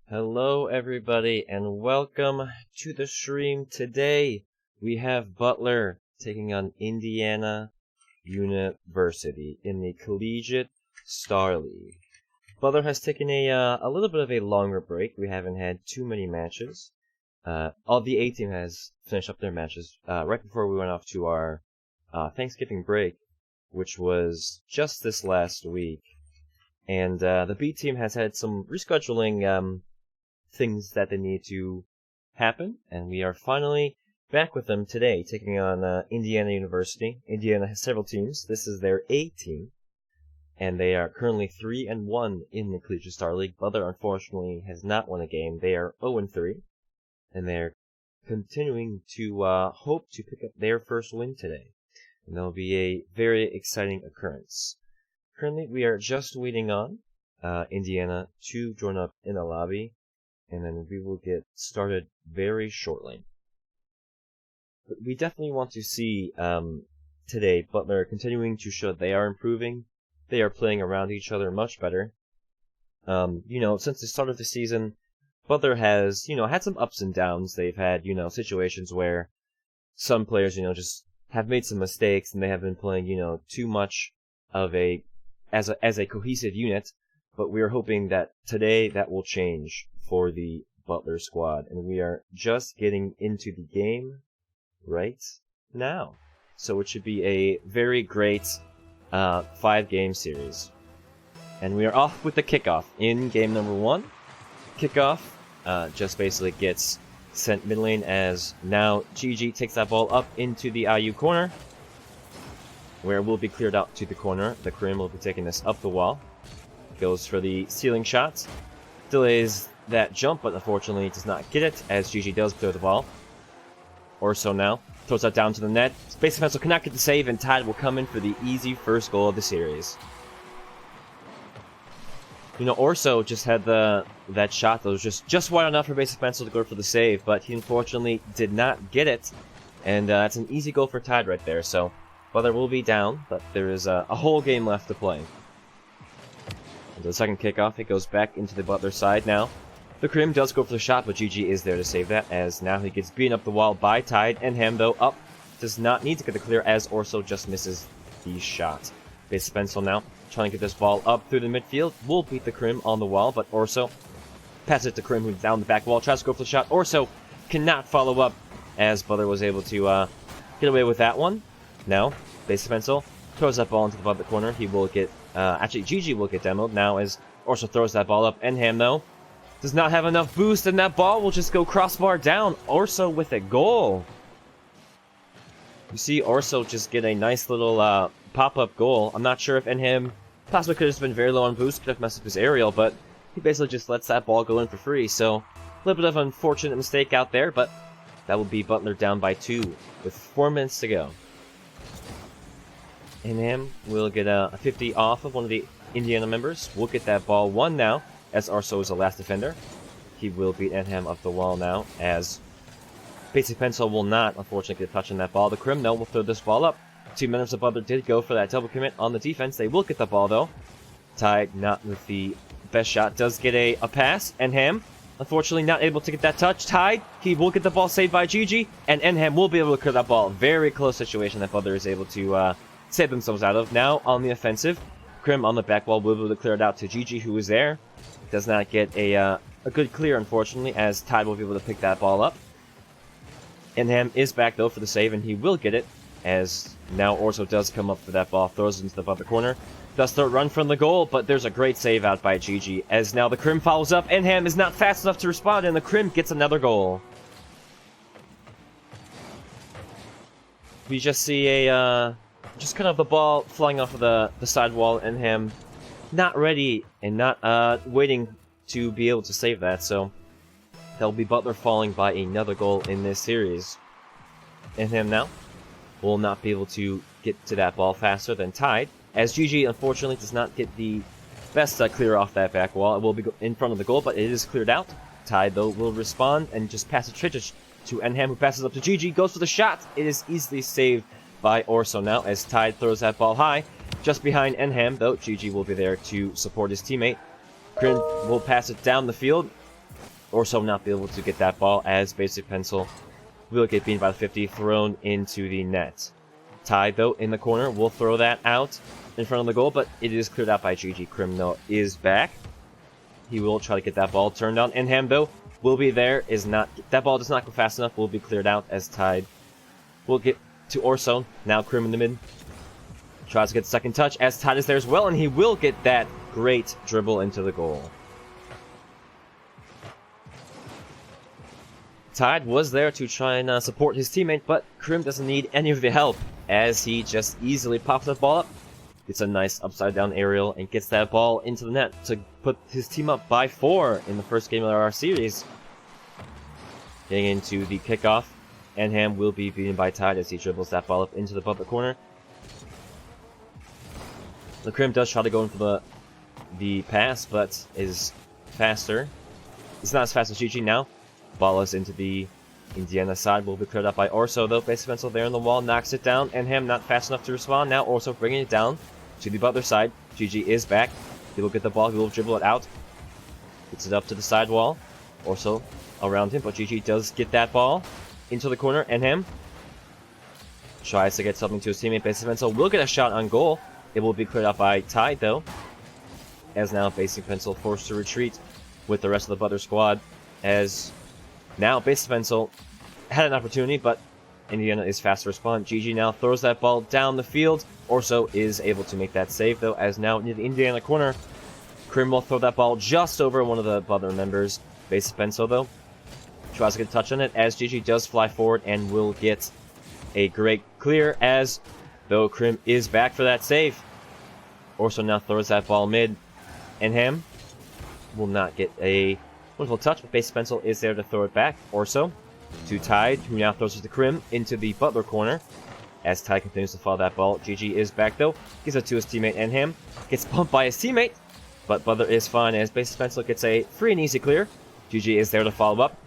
Hello everybody and welcome to the stream. Today we have Butler taking on Indiana University in the Collegiate Star League. Butler has taken a little bit of a longer break. We haven't had too many matches. All the A team has finished up their matches right before we went off to our Thanksgiving break, which was just this last week. And the B team has had some rescheduling things that they need to happen, and we are finally back with them today, taking on Indiana University. Indiana has several teams. This is their A team, and they are currently 3-1 in the Collegiate Star League. Butler, unfortunately, has not won a game. They are 0-3, and they're continuing to hope to pick up their first win today. And that'll be a very exciting occurrence. Currently, we are just waiting on Indiana to join up in the lobby, and then we will get started very shortly. But we definitely want to see today Butler continuing to show they are improving. They are playing around each other much better. Since the start of the season, Butler has, had some ups and downs. They've had, situations where some players, just have made some mistakes and they have been playing, too much of as a cohesive unit. But we are hoping that today that will change for the Butler squad, and we are just getting into the game right now. So it should be a very great 5-game series. And we are off with the kickoff in game number 1. Kickoff just basically gets sent mid lane as now GG takes that ball up into the IU corner, where it will be cleared out to the corner. The Karim will be taking this up the wall. Goes for the ceiling shot. Delays that jump, but unfortunately does not get it, as GG does clear the ball. Orso now throws that down to the net. Space Defense cannot get the save, and Tide will come in for the easy first goal of the series. Orso just had that shot that was just wide enough for Base Defense to go for the save, but he unfortunately did not get it, and that's an easy goal for Tide right there. So Butler will be down, but there is a whole game left to play. And the second kickoff, it goes back into the Butler side now. The Krim does go for the shot, but GG is there to save that, as now he gets beaten up the wall by Tide, and Ham, though, up. Does not need to get the clear, as Orso just misses the shot. Base Pencil now, trying to get this ball up through the midfield. Will beat the Krim on the wall, but Orso passes it to Krim, who's down the back wall, tries to go for the shot. Orso cannot follow up, as Butler was able to get away with that one. Now, Base Pencil throws that ball into the Butler corner. He will get, GG will get demoed now, as Orso throws that ball up. Enham, though, does not have enough boost, and that ball will just go crossbar down. Orso with a goal. You see Orso just get a nice little pop-up goal. I'm not sure if Enham possibly could have just been very low on boost, could have messed up his aerial, but he basically just lets that ball go in for free. So a little bit of an unfortunate mistake out there, but that will be Butler down by 2 with 4 minutes to go. Enham will get a 50 off of one of the Indiana members. We'll get that ball 1 now, as Orso is the last defender. He will beat Enham up the wall now, as Basic Pencil will not, unfortunately, get a touch on that ball. The Krim, though, will throw this ball up. 2 members of Butler did go for that double commit on the defense. They will get the ball, though. Tide, not with the best shot, does get a pass. Enham, unfortunately, not able to get that touch. Tide, he will get the ball saved by GG, and Enham will be able to clear that ball. Very close situation that Butler is able to save themselves out of. Now, on the offensive, Krim on the back wall will be able to clear it out to GG, who is there. Does not get a good clear, unfortunately, as Tide will be able to pick that ball up. Enham is back, though, for the save, and he will get it, as now Orso does come up for that ball, throws it into the Butler corner. Does the run from the goal, but there's a great save out by GG, as now the Krim follows up. Enham is not fast enough to respond, and the Krim gets another goal. We just see just kind of the ball flying off of the side wall, Enham not ready and not waiting to be able to save that, so that'll be Butler falling by another goal in this series. Enham now will not be able to get to that ball faster than Tide, as GG unfortunately does not get the best clear off that back wall. It will be in front of the goal, but it is cleared out. Tide, though, will respond and just pass it straight to Enham, who passes up to GG, goes for the shot. It is easily saved by Orso now, as Tide throws that ball high. Just behind Enham, though, GG will be there to support his teammate. Grin will pass it down the field. Orso not be able to get that ball as Basic Pencil will get beaten by the 50, thrown into the net. Tide, though, in the corner, will throw that out in front of the goal, but it is cleared out by GG. Krim, though, is back. He will try to get that ball turned on. Enham, though, will be there. That ball does not go fast enough. Will be cleared out as Tide will get to Orso. Now Krim in the mid. Tries to get the second touch as Tide is there as well, and he will get that great dribble into the goal. Tide was there to try and support his teammate, but Krim doesn't need any of the help as he just easily pops that ball up, gets a nice upside-down aerial, and gets that ball into the net to put his team up by 4 in the first game of our series. Getting into the kickoff, Enham will be beaten by Tide as he dribbles that ball up into the Butler corner. The Krim does try to go in for the pass, but is faster. It's not as fast as GG now. Ball is into the Indiana side, will be cleared up by Orso, though. Basic Pencil there on the wall, knocks it down. Enham not fast enough to respond. Now Orso bringing it down to the Butler side. GG is back. He will get the ball, he will dribble it out. Gets it up to the side wall. Orso around him, but GG does get that ball into the corner. Enham tries to get something to his teammate. Basic Pencil will get a shot on goal. It will be cleared out by Tide, though, as now Basic Pencil forced to retreat with the rest of the Butler squad, as now Basic Pencil had an opportunity, but Indiana is fast to respond. GG now throws that ball down the field. Orso is able to make that save, though, as now near the Indiana corner, Krim will throw that ball just over one of the Butler members. Basic Pencil, though, tries to get a touch on it, as GG does fly forward and will get a great clear, as though Krim is back for that save. Orso now throws that ball mid. Enham will not get a wonderful touch, but Basic Pencil is there to throw it back. Orso to Tide, who now throws it to Krim into the Butler corner, as Tide continues to follow that ball. GG is back, though. Gives it to his teammate Enham. Gets bumped by his teammate, but Butler is fine as Basic Pencil gets a free and easy clear. GG is there to follow up.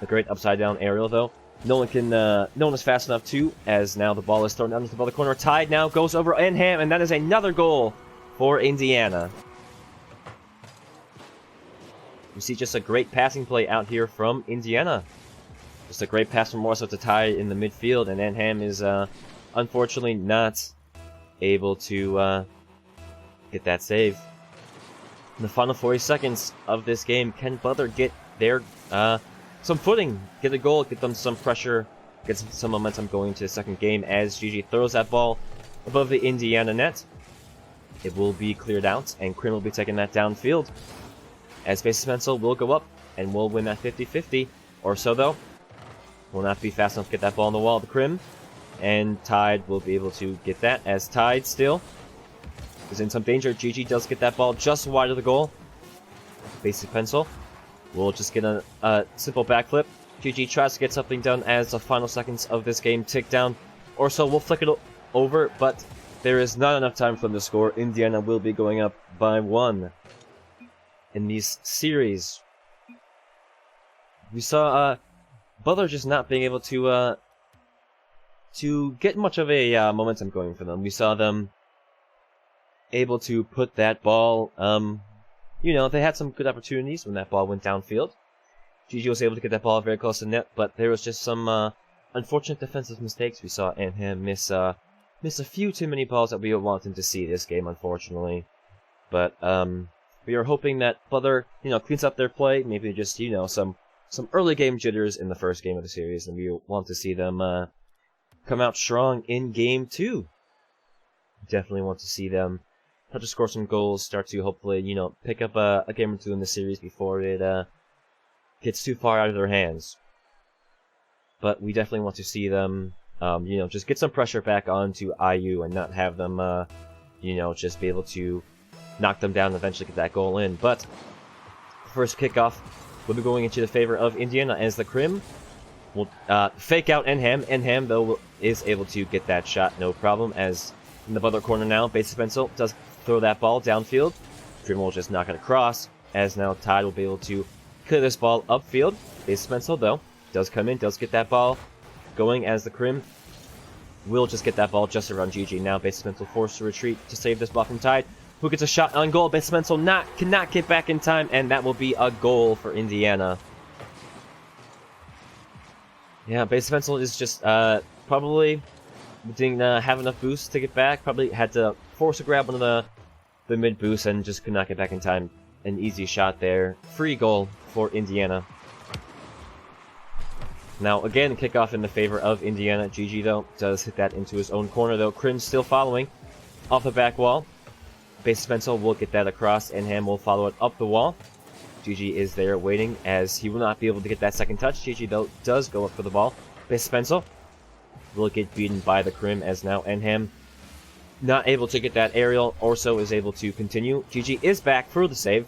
A great upside-down aerial, though. No one is fast enough to, as now the ball is thrown down into the Butler corner. Tide now goes over Enham, and that is another goal for Indiana. We see just a great passing play out here from Indiana. Just a great pass from Orso to Tide in the midfield, and Enham is unfortunately not able to get that save. In the final 40 seconds of this game, can Butler get their some footing, get a goal, get them some pressure, get some momentum going into the second game, as GG throws that ball above the Indiana net. It will be cleared out, and Krim will be taking that downfield, as Basic Pencil will go up and will win that 50-50. Orso, though, will not be fast enough to get that ball on the wall of the Krim, and Tide will be able to get that, as Tide still is in some danger. GG does get that ball just wide of the goal. Basic Pencil will just get a simple backflip. GG tries to get something done as the final seconds of this game tick down. Orso will flick it over, but there is not enough time for them to score. Indiana will be going up by 1 in this series. We saw Butler just not being able to get much of a momentum going for them. We saw them able to put that ball, they had some good opportunities when that ball went downfield. GG was able to get that ball very close to net, but there was just some unfortunate defensive mistakes. We saw Enham miss a few too many balls that we were wanting to see this game, unfortunately. But we are hoping that Butler, cleans up their play, maybe just, some early game jitters in the first game of the series, and we want to see them come out strong in game 2. Definitely want to see them start to score some goals, start to hopefully, pick up a game or 2 in the series before it gets too far out of their hands. But we definitely want to see them, just get some pressure back onto IU and not have them, just be able to knock them down and eventually get that goal in. But first kickoff will be going into the favor of Indiana, as the Krim will fake out Enham. Enham, though, is able to get that shot, no problem, as in the Butler corner now, Basic Pencil does throw that ball downfield. Krim will just knock it across, as now Tide will be able to clear this ball upfield. Basic Pencil, though, does come in, does get that ball going, as the Krim will just get that ball just around GG. Now Basic Pencil forced to retreat to save this ball from Tide. who gets a shot on goal. Base Pencil cannot get back in time, and that will be a goal for Indiana. Yeah, Base Pencil is just probably didn't have enough boost to get back. Probably had to force a grab one of the mid boost and just could not get back in time. An easy shot there. Free goal for Indiana. Now, again, kickoff in the favor of Indiana. GG, though, does hit that into his own corner, though. Crim still following off the back wall. Base Pencil will get that across, and Ham will follow it up the wall. GG is there waiting, as he will not be able to get that second touch. GG, though, does go up for the ball. Base Pencil will get beaten by the Crim, as now Enham not able to get that aerial. Orso is able to continue. GG is back for the save.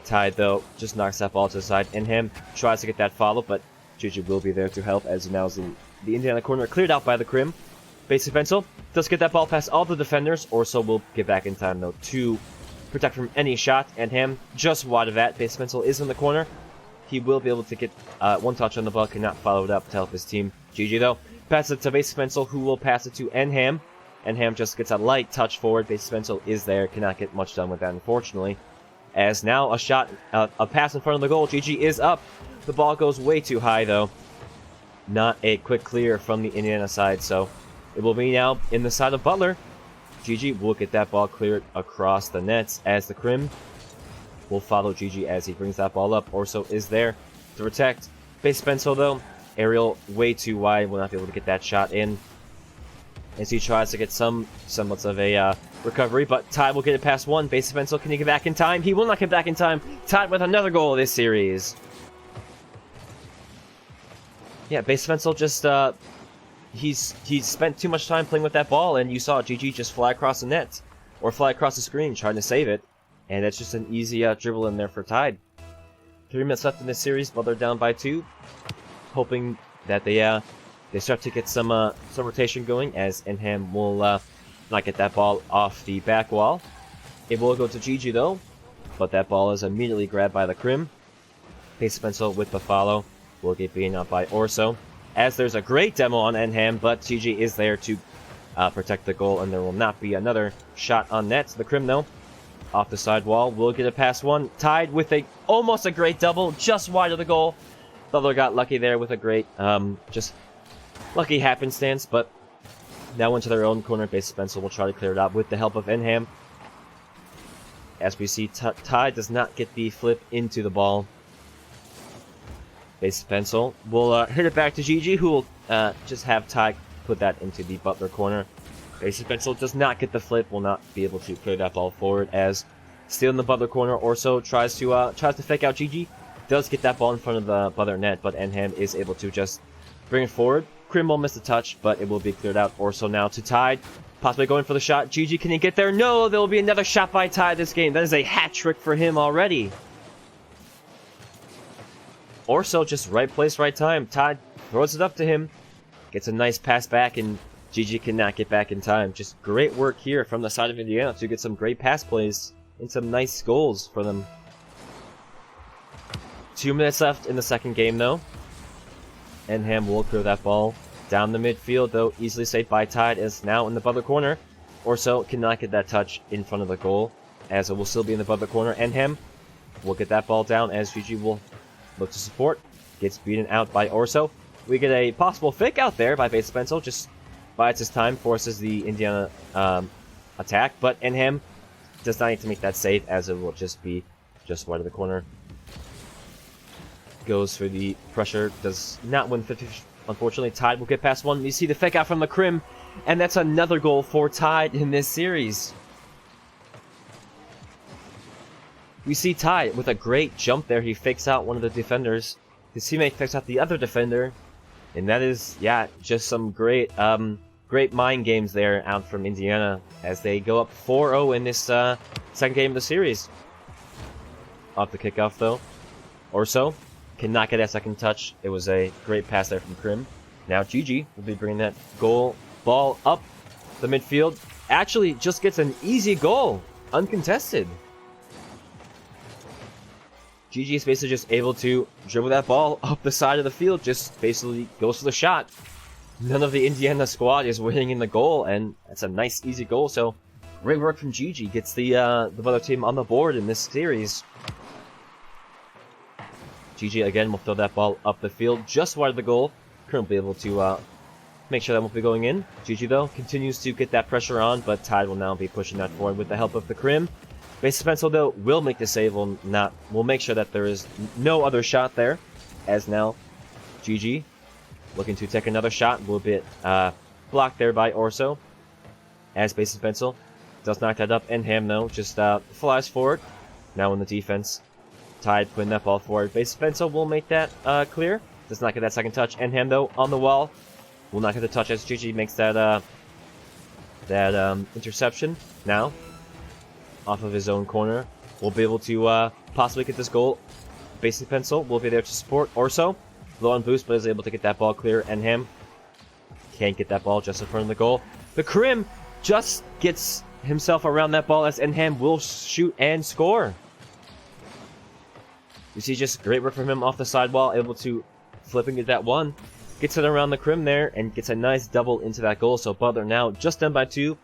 Tide, though, just knocks that ball to the side. Enham tries to get that follow, but GG will be there to help, as now the Indiana corner cleared out by the Crim. Base Pencil does get that ball past all the defenders. Orso will get back in time, though, to protect from any shot. Enham just wide of that. Base Pencil is in the corner. He will be able to get one touch on the ball, cannot follow it up to help his team. GG, though, pass it to Base Pencil, who will pass it to Enham. Enham just gets a light touch forward. Base Pencil is there, cannot get much done with that, unfortunately. As now a shot, a pass in front of the goal. GG is up. The ball goes way too high, though. Not a quick clear from the Indiana side, so it will be now in the side of Butler. GG will get that ball cleared across the nets, as the Crim will follow GG as he brings that ball up. Orso is there to protect. Base Pencil, though, aerial way too wide, will not be able to get that shot in, as he tries to get some semblance of a recovery, but Tide will get it past one. Base Pencil, can he get back in time? He will not get back in time. Tide with another goal this series. Yeah, Base Pencil just, he's spent too much time playing with that ball, and you saw GG just fly across the net, or fly across the screen trying to save it, and it's just an easy dribble in there for Tide. 3 minutes left in this series, Butler down by 2, hoping that they start to get some rotation going, as Enham will not get that ball off the back wall. It will go to GG, though, but that ball is immediately grabbed by the Crim. Base Pencil with the follow will get beaten up by Orso, as there's a great demo on Enham, but GG is there to protect the goal, and there will not be another shot on net. The Crim, though, off the side wall, will get it past one. Tied with almost a great double, just wide of the goal. Butler got lucky there with a great, just lucky happenstance, but now into their own corner. Base Pencil will try to clear it out with the help of Enham. As we see, Tide does not get the flip into the ball. Base Pencil will hit it back to GG, who will just have Tide put that into the Butler corner. Base Pencil does not get the flip, will not be able to clear that ball forward, as still in the Butler corner, Orso tries to fake out GG. Does get that ball in front of the Butler net, but Enham is able to just bring it forward. Crim will miss the touch, but it will be cleared out. Orso now to Tide, possibly going for the shot. GG, can he get there? No, there will be another shot by Tide this game. That is a hat trick for him already. Orso just right place, right time. Tide throws it up to him, gets a nice pass back, and GG cannot get back in time. Just great work here from the side of Indiana to get some great pass plays and some nice goals for them. 2 minutes left in the second game, though. Enham will clear that ball down the midfield, though easily saved by Tide, as now in the Butler corner. Orso cannot get that touch in front of the goal, as it will still be in the Butler corner. Enham will get that ball down, as GG will look to support. Gets beaten out by Orso. We get a possible fake out there by Base Pencil, just bides his time, forces the Indiana attack, but Enham does not need to make that save, as it will just be just wide of the corner. Goes for the pressure, does not win 50, unfortunately. Tide will get past one. You see the fake out from the Crim, and that's another goal for Tide in this series. We see Tide with a great jump there. He fakes out one of the defenders. His teammate fakes out the other defender, and that is, yeah, just some great great mind games there out from Indiana, as they go up 4-0 in this second game of the series. Off the kickoff, though, Orso cannot get that second touch. It was a great pass there from Crim. Now GG will be bringing that ball up the midfield. Actually, just gets an easy goal, uncontested. GG is basically just able to dribble that ball up the side of the field, just basically goes for the shot. None of the Indiana squad is winning in the goal, and that's a nice, easy goal, so great work from Gigi. Gets the Butler team on the board in this series. Gigi again will throw that ball up the field just wide of the goal. Krim will be able to make sure that won't be going in. Gigi though continues to get that pressure on, but Tide will now be pushing that forward with the help of the Krim. Base Pencil though will make the save. Will make sure that there is no other shot there. As now, Gigi looking to take another shot. Will be blocked there by Orso. As Base Pencil does knock that up, and Ham though just flies forward. Now in the defense, Tide putting that ball forward. Base Pencil will make that clear. Does not get that second touch, and Ham though on the wall will not get the touch as Gigi makes that interception. Now, off of his own corner, will be able to possibly get this goal. Basic Pencil will be there to support Orso. Low on boost, but is able to get that ball clear. And him can't get that ball just in front of the goal. The Krim just gets himself around that ball as Enham will shoot and score. You see just great work from him off the sidewall, able to flip and get that one. Gets it around the Krim there and gets a nice double into that goal. So Butler now just done by 2.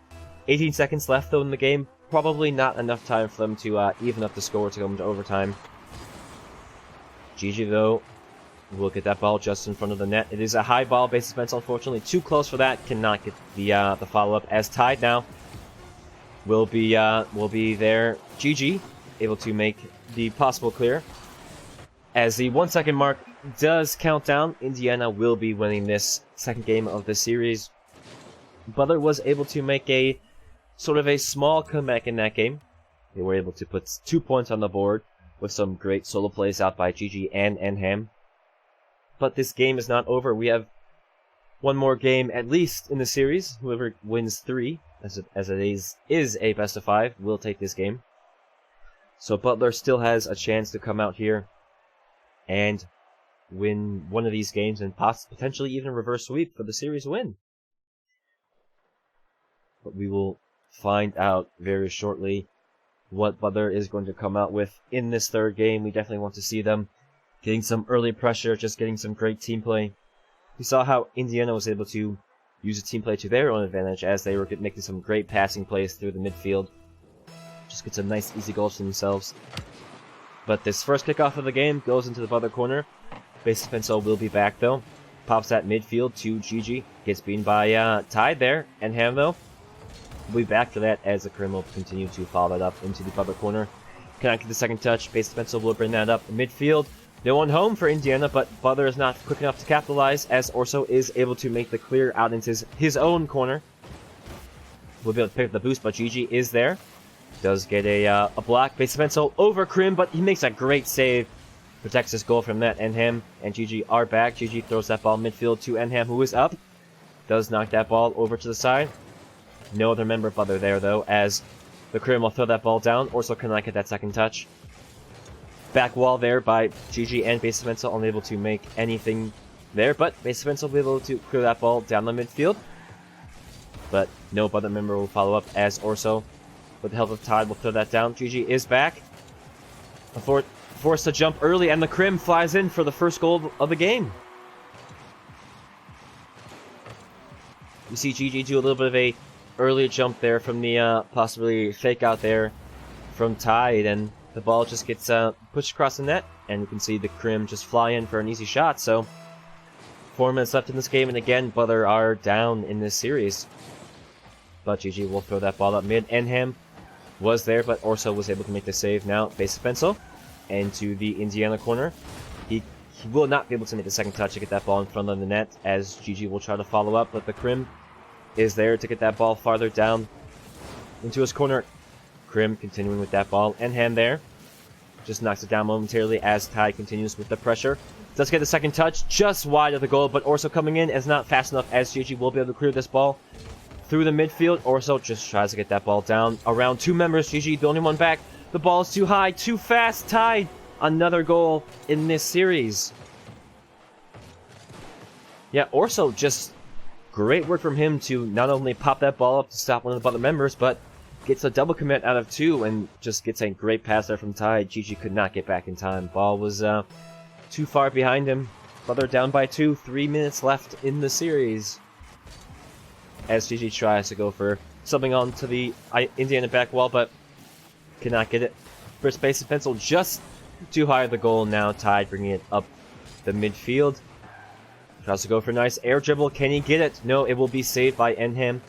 18 seconds left though in the game. Probably not enough time for them to even up the score to go into overtime. Gigi though will get that ball just in front of the net. It is a high ball. Base defense unfortunately too close for that. Cannot get the follow up as Tide now will be there. Gigi able to make the possible clear. As the 1 second mark does count down, Indiana will be winning this second game of the series. Butler was able to make a sort of a small comeback in that game. They were able to put 2 points on the board with some great solo plays out by Gigi and Enham. But this game is not over. We have one more game at least in the series. Whoever wins 3, as it is a best of 5, will take this game. So Butler still has a chance to come out here and win one of these games and potentially even a reverse sweep for the series win. But we will find out very shortly what Butler is going to come out with in this third game. We definitely want to see them getting some early pressure, just getting some great team play. We saw how Indiana was able to use the team play to their own advantage as they were making some great passing plays through the midfield. Just get some nice easy goals for themselves. But this first kickoff of the game goes into the Butler corner. Base Pencil will be back though. Pops that midfield to Gigi. Gets beaten by Tide there. And Ham though will be back for that as the Krim will continue to follow that up into the Butler corner. Cannot get the second touch. Base Pencil will bring that up in midfield. No one home for Indiana, but Butler is not quick enough to capitalize as Orso is able to make the clear out into his own corner. We'll be able to pick up the boost, but Gigi is there. Does get a block. Base Pencil over Krim, but he makes a great save. Protects his goal from that. Enham and Gigi are back. Gigi throws that ball midfield to Enham, who is up. Does knock that ball over to the side. No other member of Butler there, though, as the Krim will throw that ball down. Orso cannot get that second touch. Back wall there by Gigi and Base Pencil, unable to make anything there, but Base Pencil will be able to clear that ball down the midfield. But no Butler member will follow up as Orso, with the help of Tide, will throw that down. Gigi is back. Forced to jump early, and the Krim flies in for the first goal of the game. You see Gigi do a little bit of a early jump there from the possibly fake out there from Tide, and the ball just gets pushed across the net, and you can see the Krim just fly in for an easy shot. So 4 minutes left in this game, and again Butler are down in this series. But Gigi will throw that ball up mid. Enham was there, but Orso was able to make the save. Now Base Pencil into the Indiana corner. He will not be able to make the second touch to get that ball in front of the net, as Gigi will try to follow up, but the Krim is there to get that ball farther down into his corner. Krim continuing with that ball. Enham there just knocks it down momentarily as Tide continues with the pressure. Does get the second touch just wide of the goal, but Orso coming in is not fast enough as Gigi will be able to clear this ball through the midfield. Orso just tries to get that ball down around 2 members. Gigi, the only one back. The ball is too high, too fast. Tide, another goal in this series. Yeah, Orso, just great work from him to not only pop that ball up to stop one of the Butler members, but gets a double commit out of 2 and just gets a great pass there from Tide. Gigi could not get back in time. Ball was too far behind him. Butler down by 2, 3 minutes left in the series. As Gigi tries to go for something onto the Indiana back wall, but cannot get it. First base and pencil just too high of the goal. Now Tide bringing it up the midfield. Tries to go for a nice air dribble. Can he get it? No, it will be saved by Enham.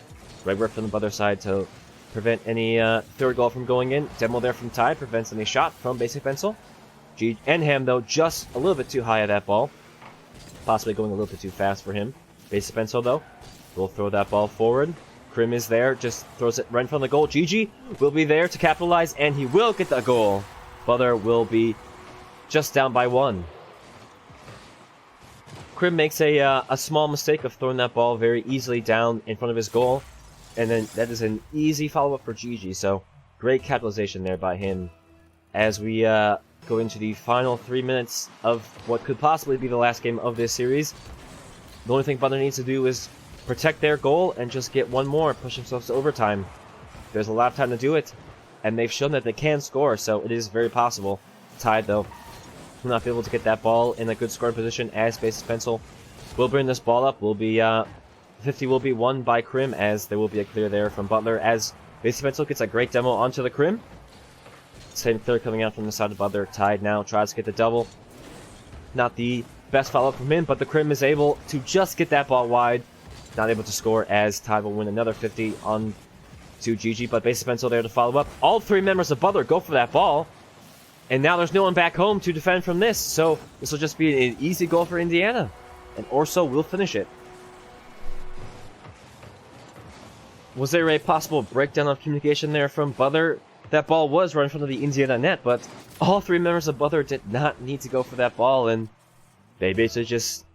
Right work from the other side to prevent any third goal from going in. Demo there from Tide prevents any shot from basic pencil. Enham, though, just a little bit too high of that ball. Possibly going a little bit too fast for him. Basic pencil, though, will throw that ball forward. Krim is there, just throws it right in front of the goal. GG will be there to capitalize, and he will get the goal. Butler will be just down by 1. Krim makes a small mistake of throwing that ball very easily down in front of his goal. And then that is an easy follow-up for GG, so great capitalization there by him. As we go into the final 3 minutes of what could possibly be the last game of this series, the only thing Butler needs to do is protect their goal and just get one more, push themselves to overtime. There's a lot of time to do it, and they've shown that they can score, so it is very possible. Tide, though, will not be able to get that ball in a good scoring position as Basic Pencil will bring this ball up. Will be 50 will be won by Krim, as there will be a clear there from Butler, as Basic Pencil gets a great demo onto the Krim. Same clear coming out from the side of Butler. Tide now tries to get the double. Not the best follow-up from him, but the Krim is able to just get that ball wide. Not able to score, as Tide will win another 50 on to GG, but Basic Pencil there to follow up. All 3 members of Butler go for that ball, and now there's no one back home to defend from this, so this will just be an easy goal for Indiana, and Orso will finish it. Was there a possible breakdown of communication there from Butler? That ball was right in front of the Indiana net, but all 3 members of Butler did not need to go for that ball, and they basically just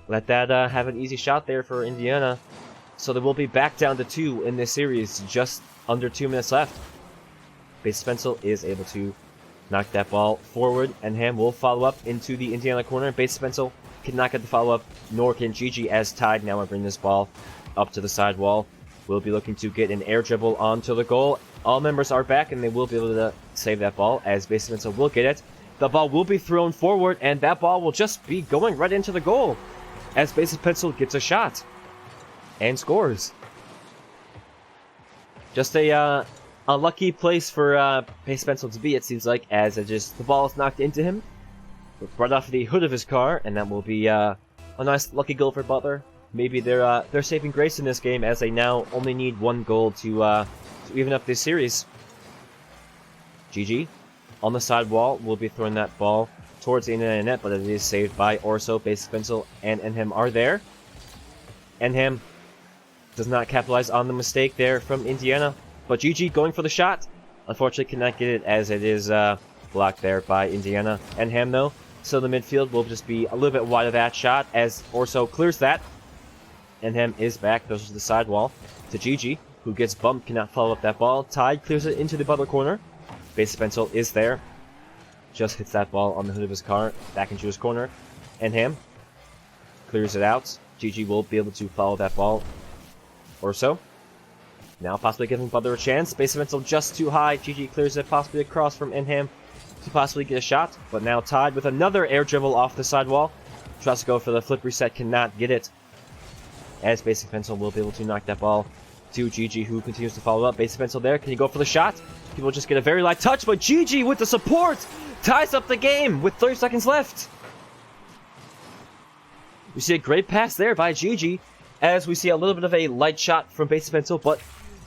let that have an easy shot there for Indiana. So they will be back down to 2 in this series, just under 2 minutes left. Basic Pencil is able to knock that ball forward, and Ham will follow up into the Indiana corner. Basic Pencil cannot get the follow-up, nor can GG, as Tide now will bring this ball up to the side wall. Will be looking to get an air dribble onto the goal. All members are back, and they will be able to save that ball, as Basic Pencil will get it. The ball will be thrown forward, and that ball will just be going right into the goal, as Basic Pencil gets a shot and scores. Just a lucky place for Basic Pencil to be, it seems like, as the ball is knocked into him right off the hood of his car, and that will be a nice lucky goal for Butler. Maybe they're saving grace in this game, as they now only need 1 goal to even up this series. GG on the side wall will be throwing that ball towards the Indiana net, but it is saved by Orso. Basic Pencil and Enham are there. Enham does not capitalize on the mistake there from Indiana, but GG going for the shot. Unfortunately cannot get it, as it is blocked there by Indiana. Enham, though, so the midfield will just be a little bit wide of that shot, as Orso clears that. Enham is back, goes to the side wall to GG, who gets bumped, cannot follow up that ball. Tide clears it into the Butler corner. Basic Pencil is there. Just hits that ball on the hood of his car, back into his corner. Enham clears it out. GG will be able to follow that ball or so. Now possibly giving Butler a chance. Basic Pencil just too high. GG clears it, possibly across from Enham to possibly get a shot. But now Tide with another air dribble off the side wall. Tries to go for the flip reset, cannot get it, as Basic Pencil will be able to knock that ball to GG, who continues to follow up. Basic Pencil there. Can he go for the shot? He will just get a very light touch, but GG with the support ties up the game with 30 seconds left. We see a great pass there by GG, as we see a little bit of a light shot from Basic Pencil, but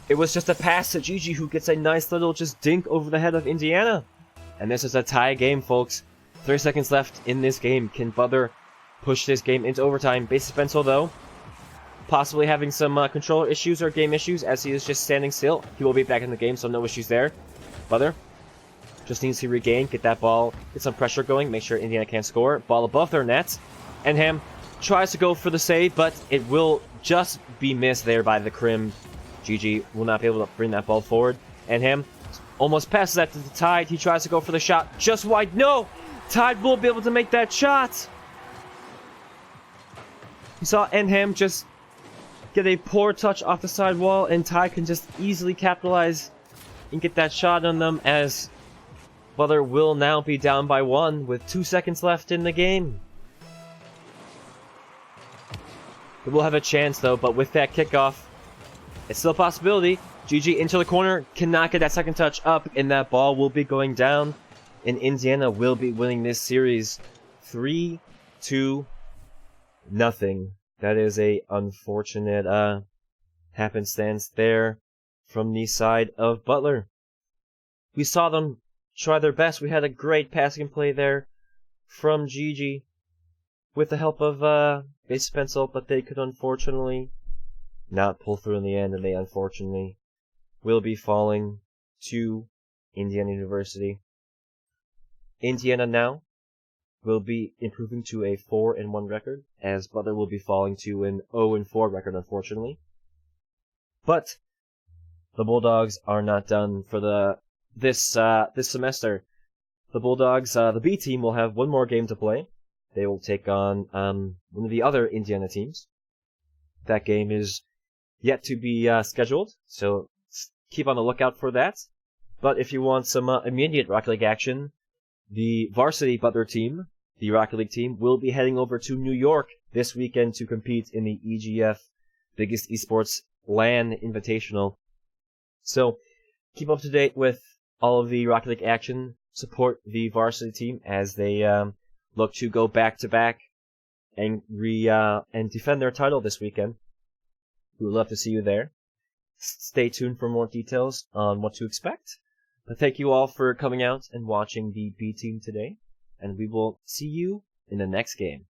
it was just a pass to GG, who gets a nice little just dink over the head of Indiana. And this is a tie game, folks. 30 seconds left in this game. Can Butler push this game into overtime? Basic Pencil, though, possibly having some controller issues or game issues, as he is just standing still. He will be back in the game, so no issues there. Butler just needs to regain, get that ball, get some pressure going, make sure Indiana can't score. Ball above their net. Enham tries to go for the save, but it will just be missed there by the Krim. GG will not be able to bring that ball forward. Enham almost passes that to the Tide. He tries to go for the shot just wide. No! Tide will be able to make that shot. You saw Enham just get a poor touch off the side wall, and Tide can just easily capitalize and get that shot on them, as Butler will now be down by 1 with 2 seconds left in the game. They will have a chance, though, but with that kickoff, it's still a possibility. GG into the corner, cannot get that second touch up, and that ball will be going down. And Indiana will be winning this series 3-0. That is a unfortunate happenstance there from the side of Butler. We saw them try their best. We had a great passing play there from Gigi with the help of Base Pencil, but they could unfortunately not pull through in the end, and they unfortunately will be falling to Indiana University. Indiana now will be improving to a 4-1 record, as Butler will be falling to an 0-4 record, unfortunately. But the Bulldogs are not done for this semester. The Bulldogs, the B team, will have one more game to play. They will take on one of the other Indiana teams. That game is yet to be scheduled, so keep on the lookout for that. But if you want some immediate Rocket League action, the varsity Butler team, the Rocket League team, will be heading over to New York this weekend to compete in the EGF Biggest Esports LAN Invitational. So keep up to date with all of the Rocket League action. Support the varsity team as they look to go back-to-back and defend their title this weekend. We would love to see you there. Stay tuned for more details on what to expect. But thank you all for coming out and watching the B team today, and we will see you in the next game.